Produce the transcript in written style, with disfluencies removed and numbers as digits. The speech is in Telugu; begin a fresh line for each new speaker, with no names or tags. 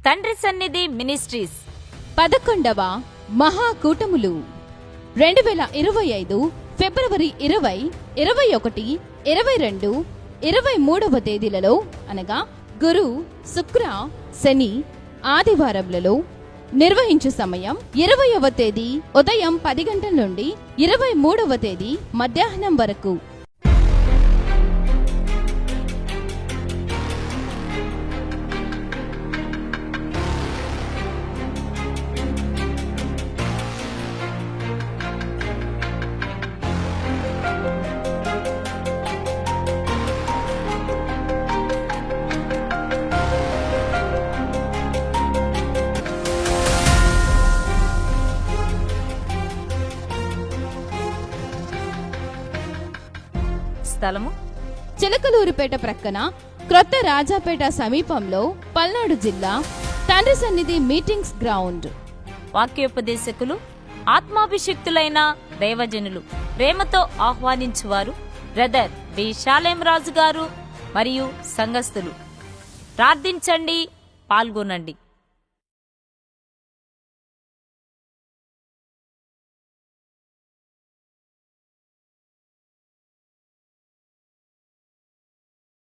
తండ్రి సన్నిధి మినిస్ట్రీస్
11వ మహాకూటములు 2025 ఫిబ్రవరి 20, 21, 22, 23వ తేదీలలో అనగా గురు, శుక్ర, శని ఆదివారములలో నిర్వహించు సమయం 20వ తేదీ ఉదయం 10 గంటల నుండి 23వ తేదీ మధ్యాహ్నం వరకు.
స్థలము
చిలకలూరుపేట ప్రక్కన క్రొత్త రాజాపేట సమీపంలో పల్నాడు జిల్లా తండ్రి సన్నిధి మీటింగ్స్ గ్రౌండ్.
వాక్యోపదేశకులు ఆత్మాభిషిక్తులైన దైవజనులు ప్రేమతో ఆహ్వానించువారు బ్రదర్ బి షాలేం రాజు గారు మరియు సంఘస్థులు. ప్రార్థించండి, పాల్గొనండి.